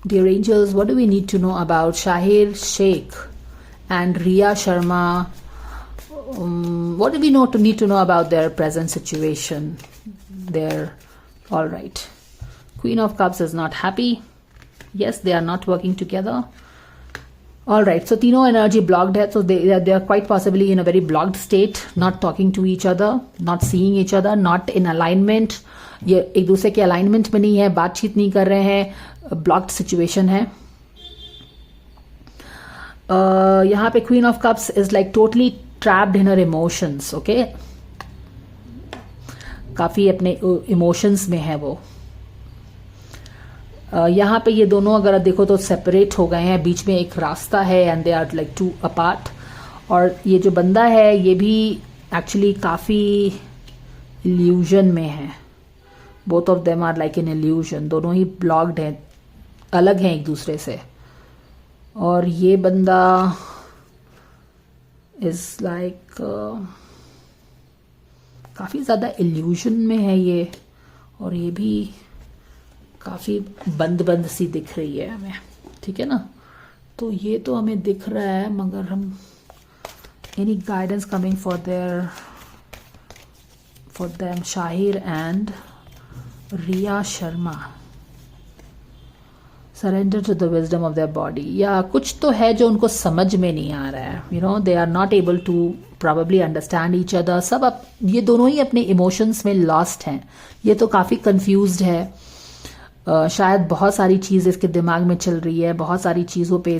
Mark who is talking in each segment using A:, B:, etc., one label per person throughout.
A: Dear angels, what do we need to know about Shahir Sheikh and Riya Sharma? What do we need to know about their present situation? They're all right. Queen of Cups is not happy. Yes, they are not working together. All right, so तीनों energy blocked है, so they are quite possibly in a very blocked state, not talking to each other, not seeing each other, not in alignment. ये एक दूसरे के alignment में नहीं है, बातचीत नहीं कर रहे हैं, blocked situation है. यहाँ पे Queen of Cups is like totally trapped in her emotions, okay? काफी अपने emotions में है वो. यहाँ पे ये दोनों अगर देखो तो सेपरेट हो गए हैं, बीच में एक रास्ता है and they are like to apart. और ये जो बंदा है ये भी एक्चुअली काफ़ी इल्यूजन में है. Both of them are like in illusion. दोनों ही ब्लॉक्ड हैं, अलग हैं एक दूसरे से. और ये बंदा इज लाइक काफ़ी ज़्यादा इल्यूजन में है ये. और ये भी काफ़ी बंद बंद सी दिख रही है हमें, ठीक है ना. तो ये तो हमें दिख रहा है, मगर हम any guidance coming for them Shaheer and Riya Sharma. Surrender to the wisdom of their body. या कुछ तो है जो उनको समझ में नहीं आ रहा है. You know they are not able to probably understand each other. सब अब ये दोनों ही अपने इमोशंस में लॉस्ट हैं. ये तो काफ़ी कंफ्यूज्ड है. शायद बहुत सारी चीज़ इसके दिमाग में चल रही है, बहुत सारी चीज़ों पे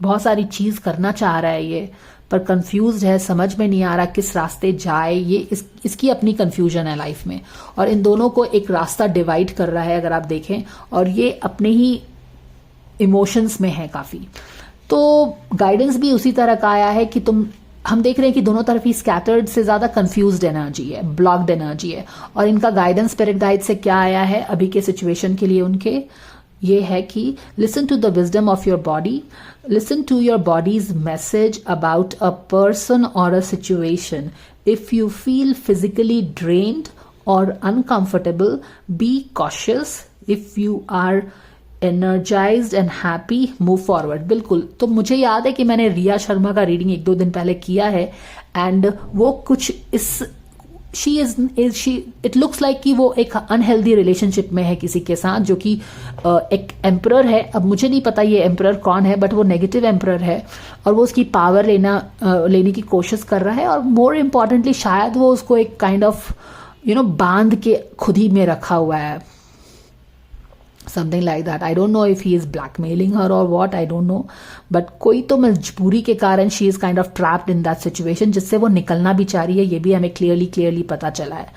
A: बहुत सारी चीज़ करना चाह रहा है ये, पर कंफ्यूज्ड है, समझ में नहीं आ रहा किस रास्ते जाए. ये इसकी अपनी कंफ्यूजन है लाइफ में. और इन दोनों को एक रास्ता डिवाइड कर रहा है अगर आप देखें. और ये अपने ही इमोशंस में है काफ़ी. तो गाइडेंस भी उसी तरह का आया है कि हम देख रहे हैं कि दोनों तरफ ही स्कैटर्ड से ज़्यादा कंफ्यूज्ड एनर्जी है, ब्लॉक्ड एनर्जी है. और इनका गाइडेंस स्पिरिट गाइड से क्या आया है अभी के सिचुएशन के लिए उनके, ये है कि listen to the wisdom of your body, listen to your body's message about a person और a situation. If you feel physically drained और uncomfortable, be cautious. If you are energised and happy, move forward. बिल्कुल. तो मुझे याद है कि मैंने रिया शर्मा का रीडिंग 1-2 दिन पहले किया है एंड वो कुछ इट लुक्स लाइक कि वो एक अनहेल्दी रिलेशनशिप में है किसी के साथ, जो कि एक एम्परर है. अब मुझे नहीं पता ये एम्परर कौन है, बट वो नेगेटिव एम्परर है और वो उसकी पावर लेने की कोशिश कर रहा है. और मोर इम्पॉर्टेंटली शायद वो उसको एक काइंड ऑफ बांध के खुद ही में रखा हुआ है. Something like that. I don't know if he is blackmailing her or what. I don't know. But कोई तो मजबूरी के कारण she is kind of trapped in that situation, जिससे वो निकलना भी चाह रही है. ये भी हमें क्लियरली पता चला है.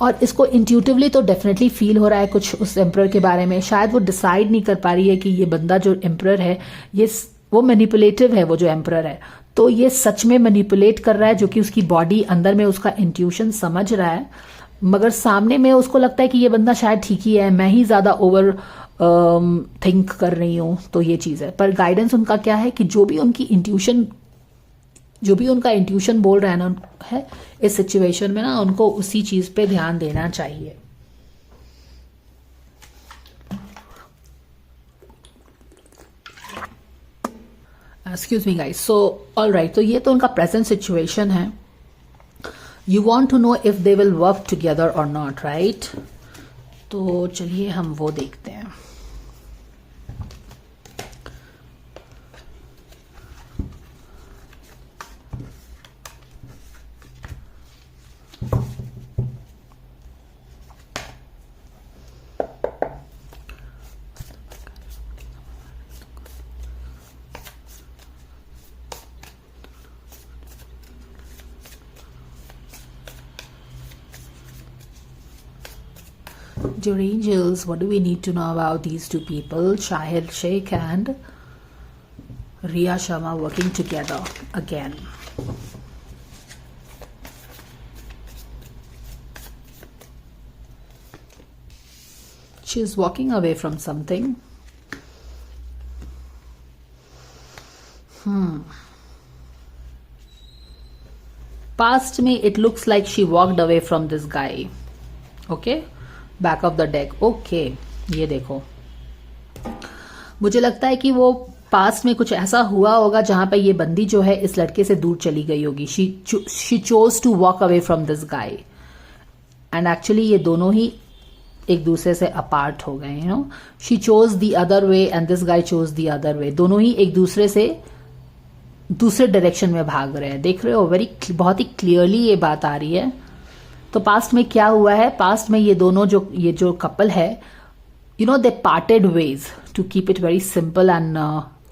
A: और इसको इंट्यूटिवली तो डेफिनेटली फील हो रहा है कुछ उस एम्परर के बारे में. शायद वो डिसाइड नहीं कर पा रही है कि ये बंदा जो एम्परर है ये वो मैनिपुलेटिव है. वो जो एम्परर है तो ये सच में मैनिपुलेट कर रहा है, जो कि उसकी बॉडी अंदर में उसका इंट्यूशन समझ रहा है. मगर सामने में उसको लगता है कि ये बंदा शायद ठीक ही है, मैं ही ज़्यादा ओवर थिंक कर रही हूँ. तो ये चीज़ है. पर गाइडेंस उनका क्या है कि जो भी उनका इंट्यूशन बोल रहा है ना है इस सिचुएशन में ना, उनको उसी चीज़ पे ध्यान देना चाहिए. Excuse me guys. So all right, तो ये तो उनका प्रेजेंट सिचुएशन है. You want to know if they will work together or not, right? तो चलिए हम वो देखते हैं. Dear angels, what do we need to know about these two people, Shahir Sheikh and Riya Sharma, working together again? She is walking away from something. Past me, it looks like she walked away from this guy. Okay? Back of the deck. Okay. ये देखो, मुझे लगता है कि वो past में कुछ ऐसा हुआ होगा जहां पे ये बंदी जो है इस लड़के से दूर चली गई होगी. She chose to walk away from this guy, and actually ये दोनों ही एक दूसरे से अपार्ट हो गए. You know, she chose the other way and this guy chose the other way. दोनों ही एक दूसरे से दूसरे डायरेक्शन में भाग रहे हैं. देख रहे हो, बहुत ही क्लियरली ये बात आ रही है. तो पास्ट में क्या हुआ है, पास्ट में ये दोनों ये जो कपल है, you know, they parted ways. To keep it very simple and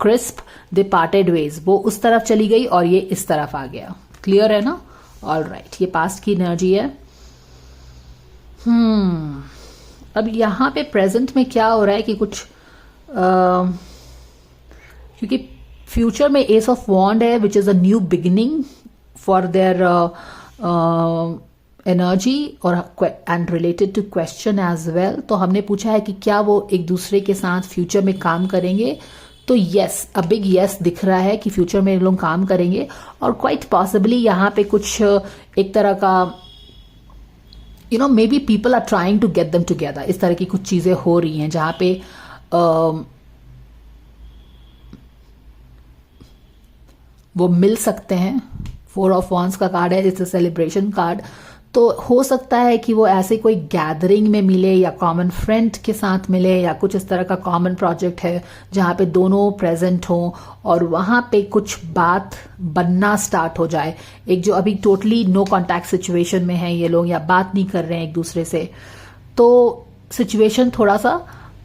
A: crisp, they parted ways. वो उस तरफ चली गई और ये इस तरफ आ गया. क्लियर है ना? ऑल राइट, ये पास्ट की एनर्जी है. अब यहां पे प्रेजेंट में क्या हो रहा है कि कुछ क्योंकि फ्यूचर में एस ऑफ वॉन्ड है, which is a new beginning for their energy और and related to question as well. तो हमने पूछा है कि क्या वो एक दूसरे के साथ फ्यूचर में काम करेंगे. तो यस, अ बिग यस दिख रहा है कि फ्यूचर में लोग काम करेंगे. और क्वाइट पॉसिबली यहाँ पे कुछ एक तरह का, you know, maybe people are trying to get them together. इस तरह की कुछ चीजें हो रही हैं जहां पे वो मिल सकते हैं. 4 ऑफ वॉन्ड्स का कार्ड है, इट्स अ सेलिब्रेशन कार्ड. तो हो सकता है कि वो ऐसे कोई गैदरिंग में मिले या कॉमन फ्रेंड के साथ मिले या कुछ इस तरह का कॉमन प्रोजेक्ट है जहां पे दोनों प्रेजेंट हों और वहां पे कुछ बात बनना स्टार्ट हो जाए. एक जो अभी टोटली नो कॉन्टैक्ट सिचुएशन में है ये लोग या बात नहीं कर रहे हैं एक दूसरे से, तो सिचुएशन थोड़ा सा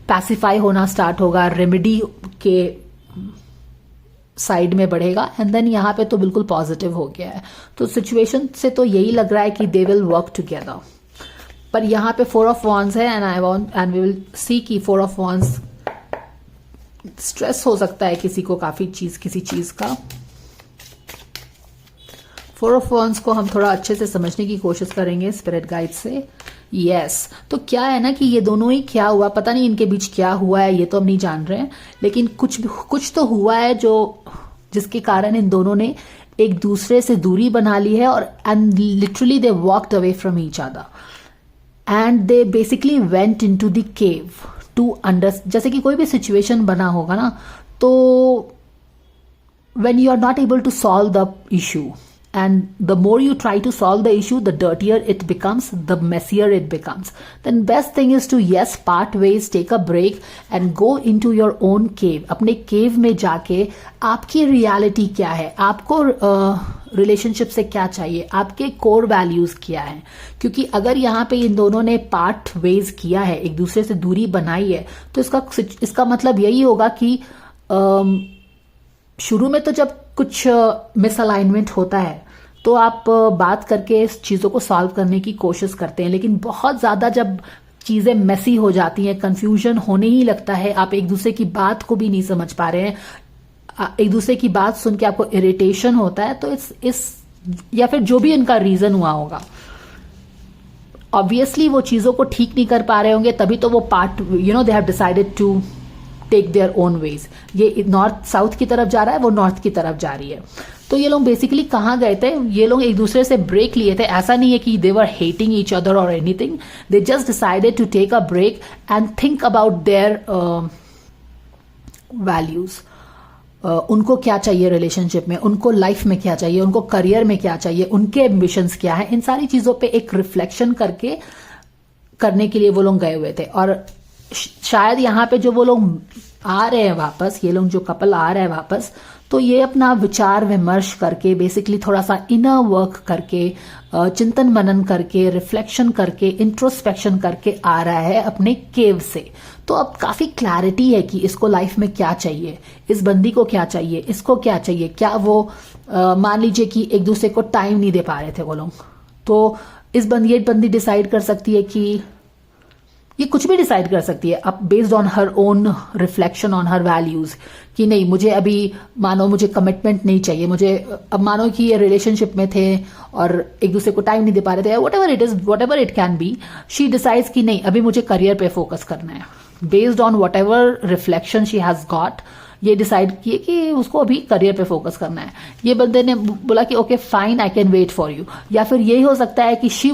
A: पैसिफाई होना स्टार्ट होगा, रेमेडी के साइड में बढ़ेगा. एंड देन यहाँ पे तो बिल्कुल पॉजिटिव हो गया है. तो सिचुएशन से तो यही लग रहा है कि दे विल वर्क टुगेदर. पर यहाँ पे 4 ऑफ वॉन्ड्स है एंड वी विल सी कि 4 ऑफ वॉन्ड्स स्ट्रेस हो सकता है किसी को, किसी चीज का. 4 ऑफ वॉन्ड्स को हम थोड़ा अच्छे से समझने की कोशिश करेंगे स्पिरिट गाइड से. यस, तो क्या है ना कि ये दोनों ही क्या हुआ, पता नहीं इनके बीच क्या हुआ है, ये तो हम नहीं जान रहे हैं. लेकिन कुछ तो हुआ है जिसके कारण इन दोनों ने एक दूसरे से दूरी बना ली है और and literally they walked away from each other and they basically went into the cave to understand. जैसे कि कोई भी सिचुएशन बना होगा ना, तो when you are not able to solve the issue, and the more you try to solve the issue, the dirtier it becomes, the messier it becomes. Then best thing is to, yes, part ways, take a break and go into your own cave. अपने cave में जाके आपकी reality क्या है, आपको relationship से क्या चाहिए, आपके कोर वैल्यूज क्या है. क्योंकि अगर यहाँ पे इन दोनों ने पार्ट वेज किया है, एक दूसरे से दूरी बनाई है, तो इसका मतलब यही होगा कि शुरू में तो जब कुछ मिसअलाइनमेंट होता है तो आप बात करके इस चीजों को सॉल्व करने की कोशिश करते हैं. लेकिन बहुत ज्यादा जब चीजें मेसी हो जाती हैं, कंफ्यूजन होने ही लगता है, आप एक दूसरे की बात को भी नहीं समझ पा रहे हैं, एक दूसरे की बात सुन के आपको इरिटेशन होता है, तो इस या फिर जो भी इनका रीजन हुआ होगा, ऑब्वियसली वो चीजों को ठीक नहीं कर पा रहे होंगे. तभी तो वो part, you know, they have decided to take their own ways. ये नॉर्थ साउथ की तरफ जा रहा है, वो नॉर्थ की तरफ जा रही है. तो ये लोग बेसिकली कहाँ गए थे, ये लोग एक दूसरे से ब्रेक लिए थे. ऐसा नहीं है कि they were hating each other और anything, they just decided to take a break and think about their values. उनको क्या चाहिए रिलेशनशिप में, उनको लाइफ में क्या चाहिए, उनको करियर में क्या चाहिए, उनके एम्बिशंस क्या है, इन सारी चीजों पे एक रिफ्लेक्शन करने के लिए वो लोग गए हुए थे. और शायद यहाँ पे जो वो लोग आ रहे हैं वापस, ये लोग जो कपल आ रहे हैं वापस, तो ये अपना विचार विमर्श करके, बेसिकली थोड़ा सा इनर वर्क करके, चिंतन मनन करके, रिफ्लेक्शन करके, इंट्रोस्पेक्शन करके आ रहा है अपने केव से. तो अब काफी क्लैरिटी है कि इसको लाइफ में क्या चाहिए, इस बंदी को क्या चाहिए, इसको क्या चाहिए. क्या वो मान लीजिए कि एक दूसरे को टाइम नहीं दे पा रहे थे वो लोग, तो ये बंदी डिसाइड कर सकती है कि ये कुछ भी डिसाइड कर सकती है अब based on her own reflection on her values, कि नहीं, मुझे अभी मानो मुझे कमिटमेंट नहीं चाहिए, मुझे अब मानो कि ये रिलेशनशिप में थे और एक दूसरे को टाइम नहीं दे पा रहे थे, what ever it can be. She decides कि नहीं, अभी मुझे करियर पे फोकस करना है. Based on what ever reflection she has got, ये डिसाइड किए कि उसको अभी करियर पे फोकस करना है. ये बंदे ने बोला कि okay fine, I can wait for you. या फिर यही हो सकता है कि she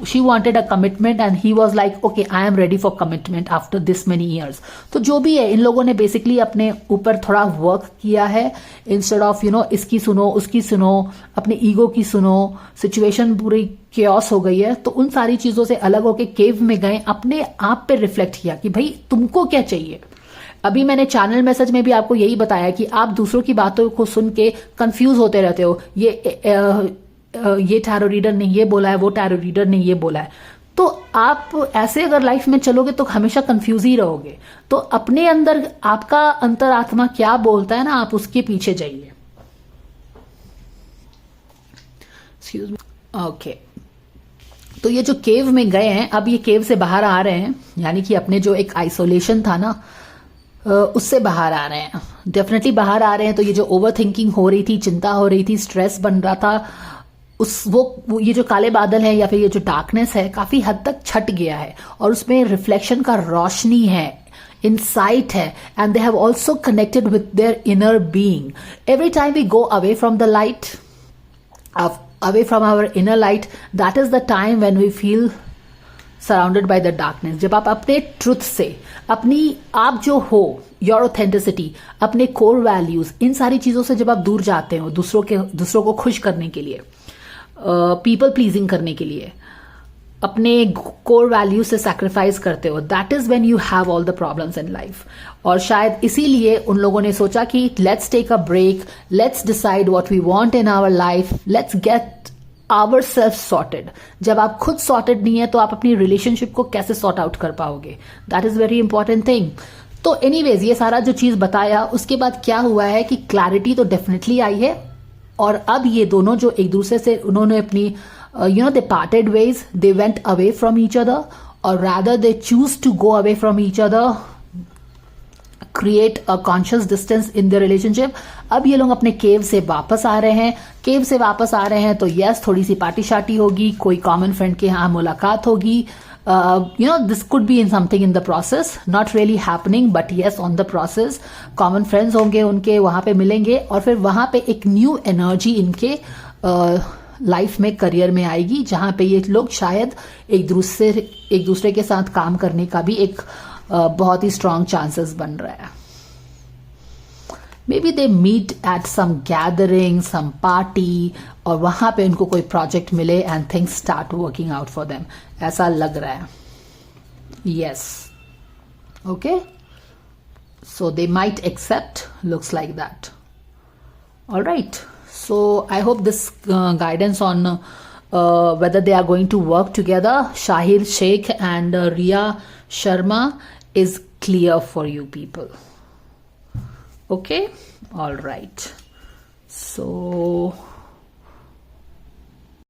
A: she wanted a commitment and he was like okay I am ready for commitment after this many years. तो जो भी है इन लोगों ने बेसिकली अपने ऊपर थोड़ा वर्क किया है, इंस्टेड ऑफ इसकी सुनो उसकी सुनो, अपने ईगो की सुनो, सिचुएशन पूरी केओस हो गई है, तो उन सारी चीजों से अलग होके केव में गए, अपने आप पे रिफ्लेक्ट किया कि भाई तुमको क्या चाहिए। अभी मैंने चैनल मैसेज में भी आपको यही बताया कि आप दूसरों की बातों को सुन के कंफ्यूज होते रहते हो, ये टैरो रीडर ने ये बोला है, वो टैरो रीडर ने ये बोला है, तो आप ऐसे अगर लाइफ में चलोगे तो हमेशा कंफ्यूज ही रहोगे। तो अपने अंदर आपका अंतरात्मा क्या बोलता है ना, आप उसके पीछे जाइए। Excuse me, okay. तो ये जो केव में गए हैं, अब ये केव से बाहर आ रहे हैं, यानी कि अपने जो एक आइसोलेशन था ना उससे बाहर आ रहे हैं, डेफिनेटली बाहर आ रहे हैं। तो ये जो ओवर थिंकिंग हो रही थी, चिंता हो रही थी, स्ट्रेस बन रहा था, वो ये जो काले बादल है या फिर ये जो डार्कनेस है काफी हद तक छट गया है, और उसमें रिफ्लेक्शन का रोशनी है, insight है, and they have also connected with their inner being. Every time we go away from the light, away from our inner light, that is the time when we feel surrounded by the darkness. जब आप अपने truth से, अपनी आप जो हो, your authenticity, अपने core values, इन सारी चीजों से जब आप दूर जाते हो, दूसरों को खुश करने के लिए, पीपल प्लीजिंग करने के लिए, अपने कोर वैल्यूज से सैक्रिफाइस करते हो, that is when you have all the problems in life. और शायद इसीलिए उन लोगों ने सोचा कि let's take a break, let's decide what we want in our life, let's get our self sorted. जब आप खुद सॉर्टेड नहीं है तो आप अपनी रिलेशनशिप को कैसे सॉर्ट आउट कर पाओगे? That is very important thing. तो एनीवेज ये सारा जो चीज बताया, उसके बाद क्या हुआ है कि क्लैरिटी तो डेफिनेटली आई है, और अब ये दोनों जो एक दूसरे से उन्होंने अपनी they parted ways, they went away from each other, और rather they choose to go away from each other, create a conscious distance in the relationship. अब ये लोग अपने केव से वापस आ रहे हैं। केव से वापस आ रहे हैं तो यस, थोड़ी सी पार्टी शार्टी होगी, कोई कॉमन फ्रेंड के यहाँ मुलाकात होगी, this could be in something in the process, not really happening but yes on the process. Common friends होंगे उनके, वहां पे मिलेंगे, और फिर वहां पे एक न्यू एनर्जी इनके लाइफ में, करियर में आएगी, जहां पे ये लोग शायद एक दूसरे के साथ काम करने का भी एक बहुत ही स्ट्रॉन्ग चांसेस बन रहा है। Maybe they meet at some gathering, some party, और वहां पे उनको कोई प्रोजेक्ट मिले and things start working out for them, ऐसा लग रहा है। Yes, okay, so they might accept, looks like that. Alright, so I hope this guidance on whether they are going to work together, Shahir Sheikh and Riya Sharma, is clear for you people. Okay, all right. So